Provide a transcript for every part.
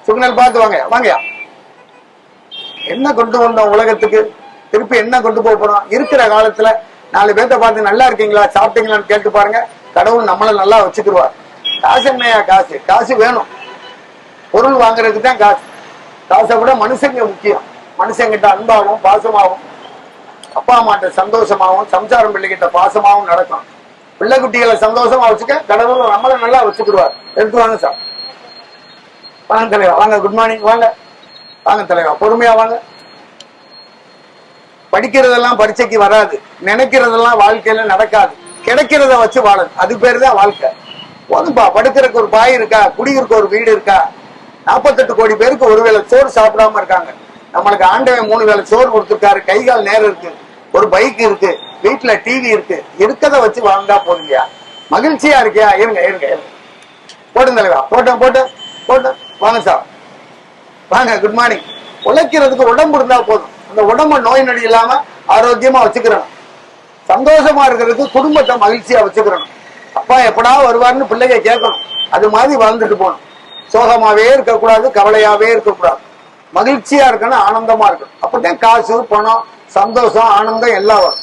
Signal பார்த்து வாங்க வாங்கயா. என்ன கொண்டு வந்தோம் உலகத்துக்கு, திருப்பி என்ன கொண்டு போக போறோம்? இருக்கிற காலத்துல 4 பேர்த்த பார்த்து நல்லா இருக்கீங்களா சாப்பிட்டீங்களான்னு கேட்டு பாருங்க. கடவுள் நம்மள நல்லா வச்சுக்கிடுவார். காசு என்னையா காசு? காசு வேணும், பொருள் வாங்குறதுக்கு தான் காசு. காசை விட மனுஷங்க முக்கியம். மனுஷங்கிட்ட அன்பாகவும் பாசமாகவும், அப்பா அம்மாட்ட சந்தோஷமாகவும், சம்சாரம் பிள்ளைகிட்ட பாசமாகவும் நடக்கும். பிள்ளை குட்டிகளை சந்தோஷமா வச்சுக்க கடவுள் நம்மள நல்லா வச்சுக்கிடுவார். எடுத்து வாங்க சார். வாங்க தலைவா, வாங்க. Good morning. வாங்க வாங்க தலைவா, பொறுமையா வாங்க. படிக்கிறதெல்லாம் பரீட்சைக்கு வராது, நினைக்கிறதெல்லாம் வாழ்க்கையில நடக்காது. கிடைக்கிறத வச்சு வாழது, அது பேரு தான் வாழ்க்கை. போதும்பா, படுக்கிறதுக்கு ஒரு பாய் இருக்கா, குடியிருக்க ஒரு வீடு இருக்கா. 48 கோடி பேருக்கு ஒருவேளை சோறு சாப்பிடாம இருக்காங்க. நம்மளுக்கு ஆண்டவன் 3 வேளை சோறு கொடுத்துருக்காரு. கை கால் நேரம் இருக்கு, ஒரு பைக் இருக்கு, வீட்டுல டிவி இருக்கு. இருக்கதை வச்சு வாழ்ந்தா போதுங்கயா. மகிழ்ச்சியா இருக்கியா? இருங்க இருங்க இருங்க. போட்டும் தலைவா, போட்டோம் போட்டோம் போட்டோம். வாங்க சார், வாங்க. Good morning. உழைக்கிறதுக்கு உடம்பு இருந்தா போதும். அந்த உடம்ப நோய் நொடி இல்லாம ஆரோக்கியமா வச்சுக்கிறணும். சந்தோஷமா இருக்கிறதுக்கு குடும்பத்தை மகிழ்ச்சியா வச்சுக்கிறணும். அப்பா எப்படா வருவார்னு பிள்ளைங்க கேட்கணும். அது மாதிரி வாழ்ந்துட்டு போகணும். சோகமாவே இருக்கக்கூடாது, கவலையாவே இருக்கக்கூடாது. மகிழ்ச்சியா இருக்கணும், ஆனந்தமா இருக்கணும். அப்பதான் காசு, பணம், சந்தோஷம், ஆனந்தம் எல்லாம் வரும்.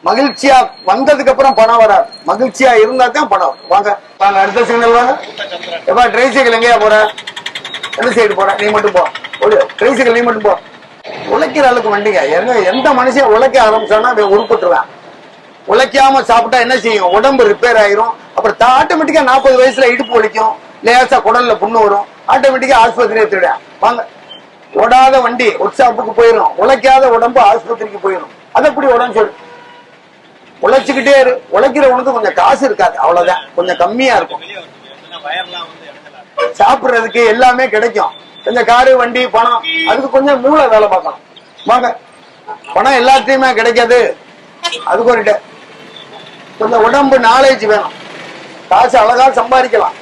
மகிழ்ச்சியா வந்ததுக்கு அப்புறம் பணம் வராது. மகிழ்ச்சியா இருந்தா தான் பணம் வரும். வாங்க வாங்க, அடுத்த சிக்னல் வாங்க. எப்ப ட்ரை சைக்கிள் எங்கேயா போற? எந்த சைடு போற? நீ மட்டும் போ. ட்ரை சைக்கிள் நீ மட்டும் போ. உழைக்கிற அளவுக்கு வண்டிங்க. எந்த மனுஷன் உழைக்க ஆரம்பிச்சானா அவன் உருப்பட்டுருவான். உழைக்காம சாப்பிட்டா என்ன செய்யும்? உடம்பு ரிப்பேர் ஆயிரும். அப்புறம் ஆட்டோமேட்டிக்கா 40 வயசுல இடுப்பு வலிக்கும், லேசா குடல்ல புண்ணு வரும். ஆட்டோமேட்டிக்கா ஆஸ்பத்திரியை தேட. வாங்க. ஓடாத வண்டி ஒர்க் ஷாப்புக்கு போயிடும், உழைக்காத உடம்பு ஆஸ்பத்திரிக்கு போயிடும். அது எப்படி உடம்பு சொல்லு? உழைச்சுக்கிட்டே இரு. உழைக்கிறவனுக்கு கொஞ்சம் காசு இருக்காது, அவ்வளவுதான், கொஞ்சம் கம்மியா இருக்கும். சாப்பிடுறதுக்கு எல்லாமே கிடைக்கும். கொஞ்சம் காரு, வண்டி, பணம், அதுக்கு கொஞ்சம் மூளை வேலை பார்க்கணும். வாங்க. பணம் எல்லாத்தையுமே கிடைக்காது, அதுக்கு ஒரு கொஞ்சம் உடம்பு நாலேஜ் வேணும். காசு அழகா சம்பாதிக்கலாம்.